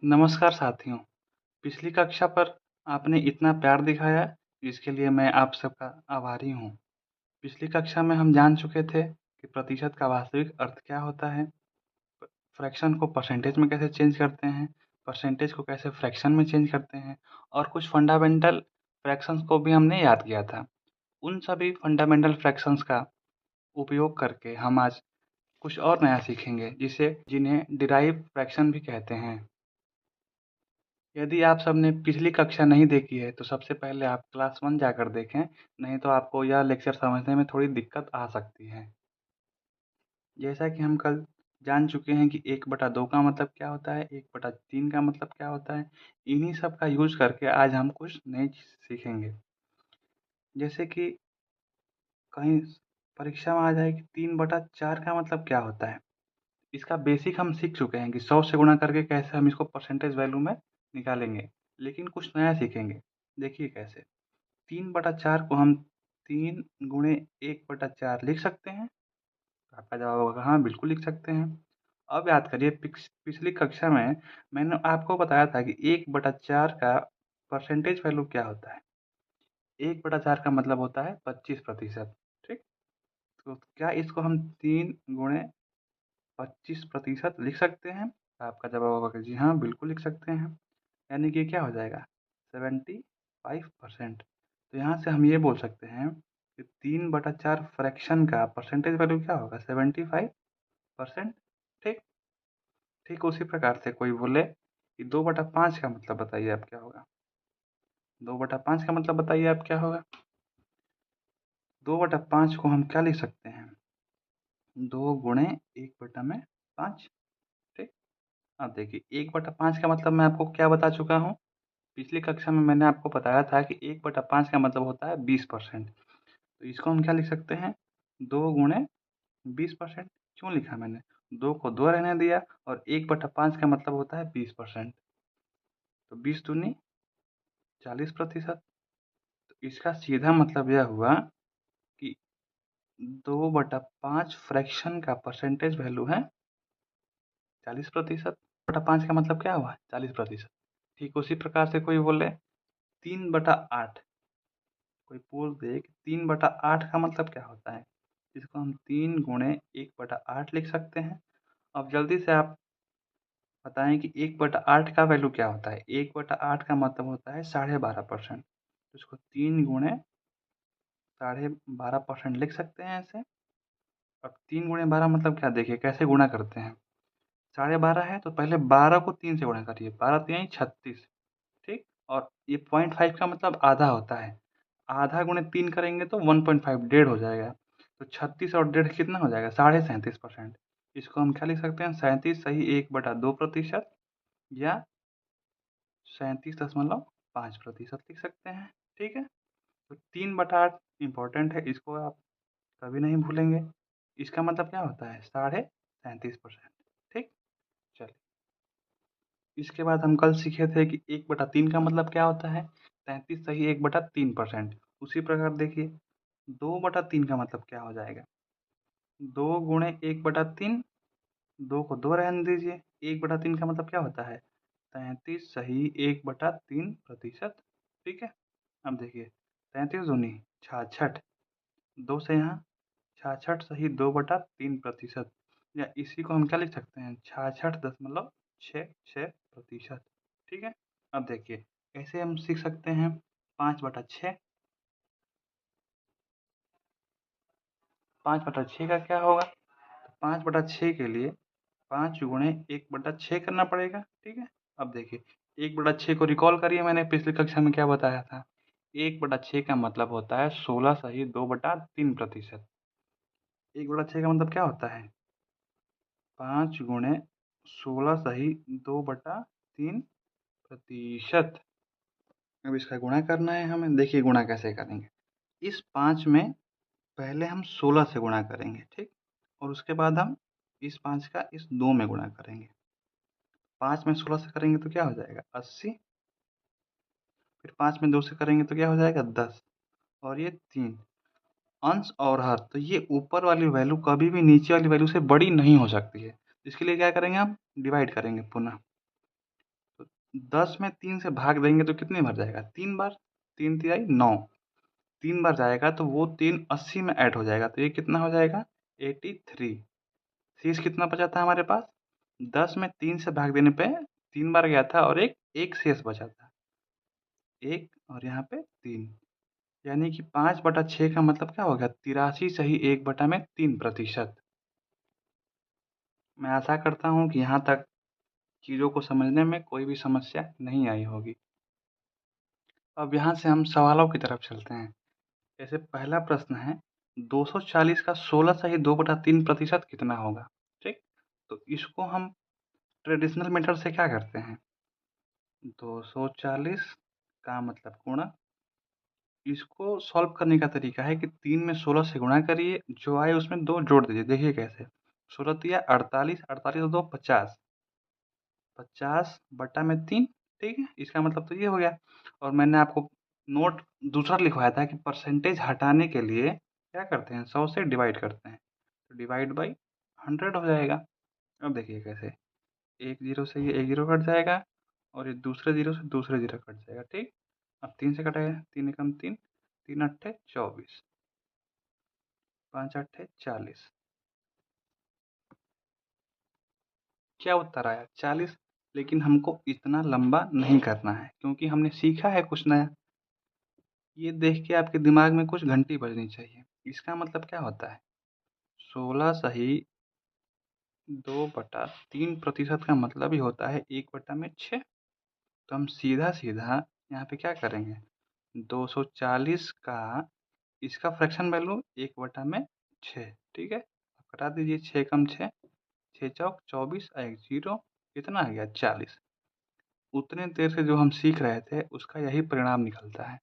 नमस्कार साथियों, पिछली कक्षा पर आपने इतना प्यार दिखाया, इसके लिए मैं आप सबका आभारी हूँ। पिछली कक्षा में हम जान चुके थे कि प्रतिशत का वास्तविक अर्थ क्या होता है, फ्रैक्शन को परसेंटेज में कैसे चेंज करते हैं, परसेंटेज को कैसे फ्रैक्शन में चेंज करते हैं और कुछ फंडामेंटल फ्रैक्शंस को भी हमने याद किया था। उन सभी फंडामेंटल फ्रैक्शंस का उपयोग करके हम आज कुछ और नया सीखेंगे, जिन्हें डिराइव्ड फ्रैक्शन भी कहते हैं। यदि आप सबने पिछली कक्षा नहीं देखी है, तो सबसे पहले आप क्लास 1 जाकर देखें, नहीं तो आपको यह लेक्चर समझने में थोड़ी दिक्कत आ सकती है। जैसा कि हम कल जान चुके हैं कि 1/2 का मतलब क्या होता है, 1/3 का मतलब क्या होता है, इन्हीं सब का यूज़ करके आज हम कुछ नई चीज़ सीखेंगे। जैसे कि कहीं परीक्षा में आ जाए कि 3/4 का मतलब क्या होता है? इसका बेसिक हम सीख चुके हैं कि 100 से गुणा करके कैसे हम इसको परसेंटेज वैल्यू में निकालेंगे, लेकिन कुछ नया सीखेंगे। देखिए कैसे? 3/4 को हम 3 गुणे 1/4 लिख सकते हैं? तो आपका जवाब होगा हाँ, बिल्कुल लिख सकते हैं। अब याद करिए पिछली कक्षा में मैंने आपको बताया था कि 1/4 का परसेंटेज वैल्यू क्या होता है? 1/4 का मतलब होता है 25%, ठीक? तो क्या इसको हम 3 गुणे 25% लिख सकते हैं? तो आपका जवाब होगा कि जी हाँ, बिल्कुल लिख सकते हैं। यानी कि क्या हो जाएगा 75%। तो यहाँ से हम ये बोल सकते हैं कि 3/4 फ्रैक्शन का परसेंटेज वैल्यू क्या होगा 75%। ठीक ठीक उसी प्रकार से कोई बोले कि 2/5 का मतलब बताइए आप क्या होगा। 2/5 का मतलब बताइए आप क्या होगा। 2/5 को हम क्या लिख सकते हैं, 2 गुणे 1/5। ठीक, अब देखिए 1/5 का मतलब मैं आपको क्या बता चुका हूँ। पिछली कक्षा में मैंने आपको बताया था कि 1/5 का मतलब होता है 20%। तो इसको हम क्या लिख सकते हैं, 2 गुणे 20%। क्यों लिखा मैंने? 2 को 2 रहने दिया और 1/5 का मतलब होता है 20%। तो 20 दूनी 40%। तो इसका सीधा मतलब यह हुआ कि 2/5 फ्रैक्शन का परसेंटेज वैल्यू है 40%। 2/5 का मतलब क्या हुआ 40%। ठीक उसी प्रकार से कोई बोले 3/8, कोई बोल दे कि 3/8 का मतलब क्या होता है, इसको हम 3 गुणे 1/8 लिख सकते हैं। अब जल्दी से आप बताएं कि 1/8 का वैल्यू क्या होता है। 1/8 का मतलब होता है 12.5%। तो इसको 3 गुणे 12.5% लिख सकते हैं ऐसे। अब 3 गुणे 12 मतलब क्या, देखिए कैसे गुणा करते हैं। 12.5 है तो पहले 12 को 3 से गुणा करिए, 12 3 36। ठीक, और ये 0.5 का मतलब आधा होता है। आधा गुणे 3 करेंगे तो 1.5 डेढ़ हो जाएगा। तो 36 और डेढ़ कितना हो जाएगा 37.5%। इसको हम क्या लिख सकते हैं 37 सही 1/2% या 37.5% लिख सकते हैं। ठीक है, तो 3/8 इम्पोर्टेंट है, इसको आप कभी नहीं भूलेंगे। इसका मतलब क्या होता है 37.5%। ठीक, चलिए इसके बाद हम कल सीखे थे कि 1/3 का मतलब क्या होता है 33 सही 1/3%। उसी प्रकार देखिए 2/3 का मतलब क्या हो जाएगा, 2 गुणे 1/3। 2 को 2 रहने दीजिए। 1/3 का मतलब क्या होता है 33 सही 1/3%। ठीक है, अब देखिए 33 दूनी 66, 2 से यहाँ 66 सही 2/3%। या इसी को हम क्या लिख सकते हैं 66.66%। ठीक है, अब देखिए कैसे हम सीख सकते हैं 5/6। 5/6 का क्या होगा, तो 5/6 के लिए 5 गुणे 1/6 करना पड़ेगा। ठीक है, अब देखिए 1/6 को रिकॉल करिए, मैंने पिछली कक्षा में क्या बताया था। 1/6 का मतलब होता है 16 सही 2/3%। 1/6 का मतलब क्या होता है 5 गुणे 16 सही 2/3%। अब इसका गुणा करना है हमें। देखिए गुणा कैसे करेंगे, इस 5 में पहले हम 16 से गुणा करेंगे। ठीक, और उसके बाद हम इस 5 का इस 2 में गुणा करेंगे। 5 में 16 से करेंगे तो क्या हो जाएगा 80। फिर 5 में 2 से करेंगे तो क्या हो जाएगा 10। और ये 3 अंश और हर, तो ये ऊपर वाली वैल्यू कभी भी नीचे वाली वैल्यू से बड़ी नहीं हो सकती है। इसके लिए क्या करेंगे हम डिवाइड करेंगे पुनः। 10 में 3 से भाग देंगे तो कितनी बार जाएगा? 3 बार। 3 तिहाई 9, 3 बार जाएगा तो वो 3 80 में ऐड हो जाएगा, तो ये कितना हो जाएगा? 83। शेष कितना बचा था हमारे पास? 10 में 3 से भाग देने पे 3 बार गया था और एक शेष बचा था, 1 और यहाँ पे 3, यानी कि 5/6 का मतलब क्या हो गया? 83 सही 1/3%। मैं आशा करता हूँ कि यहाँ तक चीज़ों को समझने में कोई भी समस्या नहीं आई होगी। अब यहाँ से हम सवालों की तरफ चलते हैं। जैसे पहला प्रश्न है, 240 का 16 सही 2/3% कितना होगा? ठीक? तो इसको हम ट्रेडिशनल मेथड से क्या करते हैं? 240 का मतलब गुणा, इसको सॉल्व करने का तरीका है कि 3 में 16 से गुणा करिए, जो आए उसमें 2 जोड़ दीजिए। देखिए कैसे, 16 तिया 48, 48 और 2 50, 50 बटा में 3, ठीक है? इसका मतलब तो ये हो गया। और मैंने आपको नोट दूसरा लिखवाया था कि परसेंटेज हटाने के लिए क्या करते हैं? 100 से डिवाइड करते हैं, तो डिवाइड बाई 100 हो जाएगा। अब देखिए कैसे, एक जीरो से ये एक जीरो कट जाएगा और ये दूसरे जीरो से दूसरे जीरो कट जाएगा, ठीक? अब 3 से कटेगा, 3 एकम 3, 3 अट्ठे 24, 5 अट्ठे 40। क्या उत्तर आया? 40। लेकिन हमको इतना लंबा नहीं करना है क्योंकि हमने सीखा है कुछ नया। ये देख के आपके दिमाग में कुछ घंटी बजनी चाहिए। इसका मतलब क्या होता है? 16 सही 2/3% का मतलब ही होता है 1/6। तो हम सीधा सीधा यहाँ पे क्या करेंगे? 240 का इसका फ्रैक्शन वैल्यू 1/6, ठीक है? घटा दीजिए, 6 कम 6, 6 चौक 24 और एक जीरो, कितना आ गया? 40। उतने देर से जो हम सीख रहे थे उसका यही परिणाम निकलता है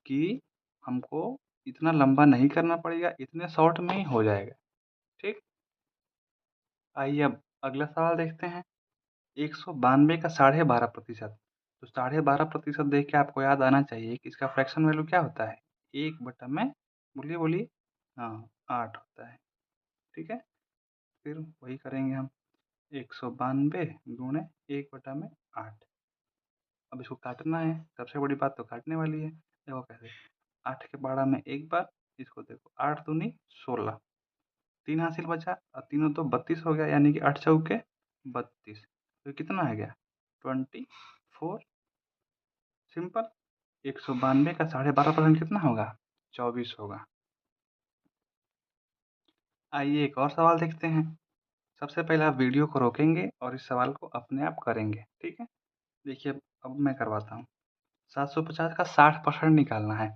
कि हमको इतना लंबा नहीं करना पड़ेगा, इतने शॉर्ट में ही हो जाएगा, ठीक? आइए अब अगला सवाल देखते हैं। 192 का 12.5%। तो 12.5% देख के आपको याद आना चाहिए कि इसका फ्रैक्शन वैल्यू क्या होता है? 1/, बोलिए बोलिए, हाँ 8 होता है, ठीक है? फिर वही करेंगे हम, 192 गुणे 1/8। अब इसको काटना है, सबसे बड़ी बात तो काटने वाली है। देखो कैसे, 8 के बाड़ा में एक बार, इसको देखो 8 दूनी 16, 3 हासिल बचा और तीनों तो 32 हो गया, यानी कि 8 चौके 32। तो कितना आ गया? 24। सिंपल। 192 का 12.5% कितना होगा? 24 होगा। आइए एक और सवाल देखते हैं। सबसे पहले आप वीडियो को रोकेंगे और इस सवाल को अपने आप करेंगे, ठीक है? देखिए अब मैं करवाता हूँ। 750 का 60% निकालना है।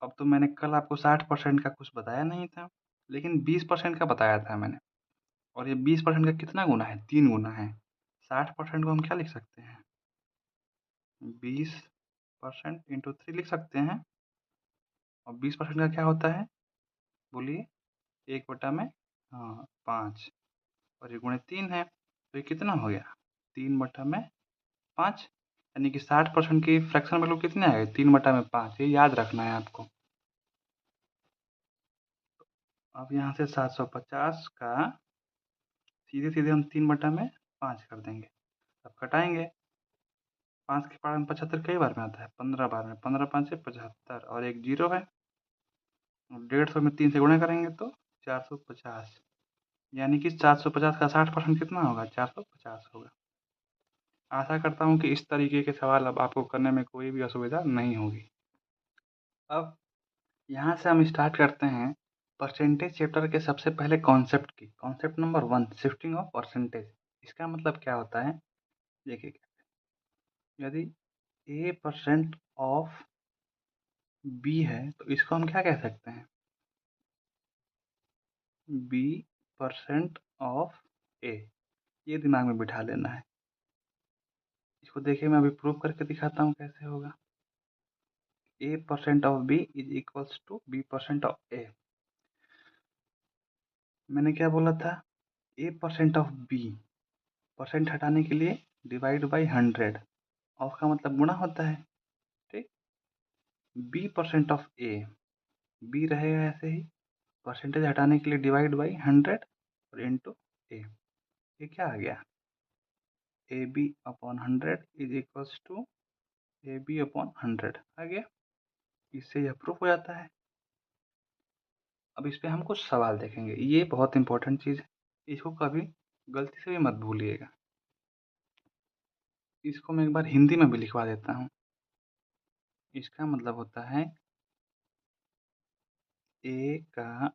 अब तो मैंने कल आपको 60% का कुछ बताया नहीं था, लेकिन 20% का बताया था मैंने। और ये 20% का कितना गुना है? 3 गुना है। 60% को हम क्या लिख सकते हैं? 20% इंटू 3 लिख सकते हैं। और 20% का क्या होता है? बोलिए। 1/, हाँ 5, और ये गुणे 3 है, तो ये कितना हो गया? 3/5, यानी कि 60% की फ्रैक्शन वैल्यू कितने आए? 3/5। ये याद रखना है आपको। अब यहाँ से 750 का सीधे सीधे हम 3/5 कर देंगे। अब कटाएंगे, 5 के पावर में 75 कई बार में आता है? 15 बार में। 15 5 से 75 और एक जीरो है। 150 में 3 से गुणा करेंगे तो 450, यानी कि 750 का 60% कितना होगा? 450 होगा। आशा करता हूँ कि इस तरीके के सवाल अब आपको करने में कोई भी असुविधा नहीं होगी। अब यहाँ से हम स्टार्ट करते हैं परसेंटेज चैप्टर के सबसे पहले कॉन्सेप्ट की। Concept number 1, shifting of percentage. इसका मतलब क्या होता है? देखिए, यदि A% ऑफ B है तो इसको हम क्या कह सकते हैं? B% of A। ये दिमाग में बिठा लेना है। इसको देखिए, मैं अभी प्रूव करके दिखाता हूँ कैसे होगा। A% of B is equals to B% of A। मैंने क्या बोला था? A% ऑफ B, परसेंट हटाने के लिए डिवाइड बाई 100, ऑफ का मतलब गुणा होता है, ठीक? B% ऑफ A, B रहेगा ऐसे ही, परसेंटेज हटाने के लिए डिवाइड बाई 100 और इंटू A। ये क्या आ गया? AB/100 is equals to AB/100 आ गया। इससे यह प्रूफ हो जाता है। अब इस पे हम कुछ सवाल देखेंगे, ये बहुत इंपॉर्टेंट चीज़ है, इसको कभी गलती से भी मत भूलिएगा। इसको मैं एक बार हिंदी में भी लिखवा देता हूँ। इसका मतलब होता है A का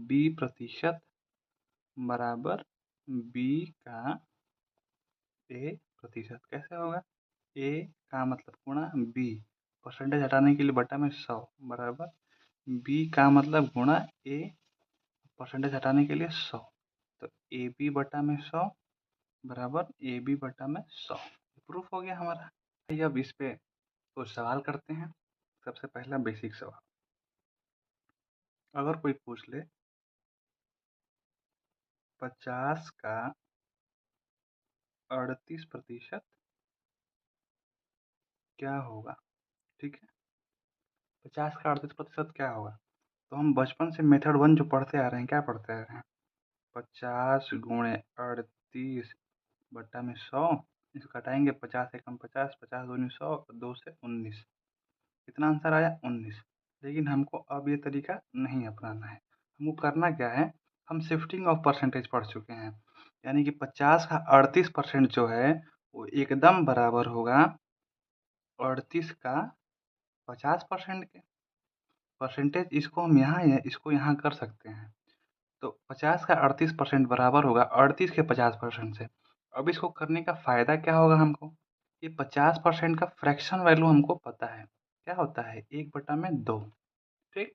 B% बराबर B का A%। कैसे होगा? A का मतलब गुणा B, परसेंटेज हटाने के लिए बटा में 100 बराबर B का मतलब गुणा A, परसेंटेज हटाने के लिए 100, तो AB बटा में 100 बराबर AB बटा में 100। प्रूफ हो गया हमारा। आइए अब इस पे कुछ सवाल करते हैं। सबसे पहला बेसिक सवाल, अगर कोई पूछ ले 50 का 38% क्या होगा? ठीक है, 50 का 38% क्या होगा? तो हम बचपन से मेथड 1 जो पढ़ते आ रहे हैं, क्या पढ़ते आ रहे हैं? 50 गुणे 38 बटा में 100, इसको घटाएंगे 50 एकम 50, 50 दूनी 100, 2 से 19। कितना आंसर आया? 19। लेकिन हमको अब ये तरीका नहीं अपनाना है। हमको करना क्या है, हम शिफ्टिंग ऑफ परसेंटेज पढ़ चुके हैं, यानी कि 50 का 38% जो है वो एकदम बराबर होगा 38 का 50% के। परसेंटेज इसको हम यहाँ या इसको यहाँ कर सकते हैं, तो 50 का 38% बराबर होगा 38 के 50% से। अब इसको करने का फ़ायदा क्या होगा हमको? ये 50% का फ्रैक्शन वैल्यू हमको पता है, क्या होता है? 1/2। ठीक,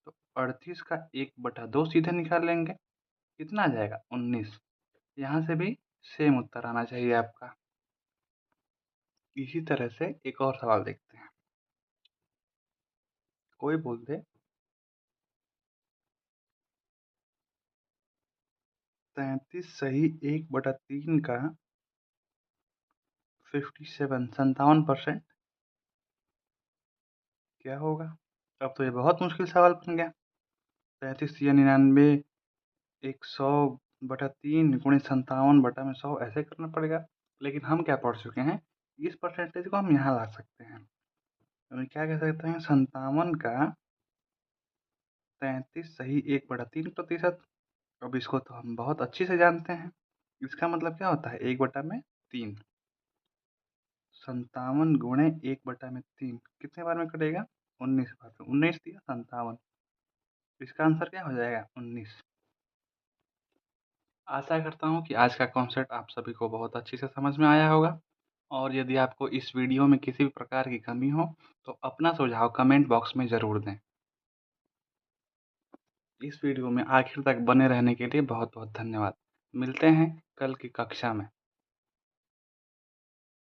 तो 38 का 1/2 सीधे निकाल लेंगे, कितना आ जाएगा? 19। यहाँ से भी सेम उत्तर आना चाहिए आपका। इसी तरह से एक और सवाल देखते हैं। कोई बोल दे 33 सही 1/3 का 57% क्या होगा? अब तो ये बहुत मुश्किल सवाल बन गया। 33 या 99, 100/3 गुणे 57/100 ऐसे करना पड़ेगा। लेकिन हम क्या पढ़ चुके हैं, इस परसेंटेज को हम यहाँ ला सकते हैं। तो क्या कह सकते हैं? 57 का 33 सही 1/3%। अब इसको तो हम बहुत अच्छे से जानते हैं। इसका मतलब क्या होता है? 1/3। 57 गुणे 1/3 कितने बार में कटेगा? 19 बार में। 19 दिया 57, इसका आंसर क्या हो जाएगा? 19। आशा करता हूँ कि आज का कॉन्सेप्ट आप सभी को बहुत अच्छे से समझ में आया होगा, और यदि आपको इस वीडियो में किसी भी प्रकार की कमी हो तो अपना सुझाव कमेंट बॉक्स में ज़रूर दें। इस वीडियो में आखिर तक बने रहने के लिए बहुत बहुत धन्यवाद। मिलते हैं कल की कक्षा में।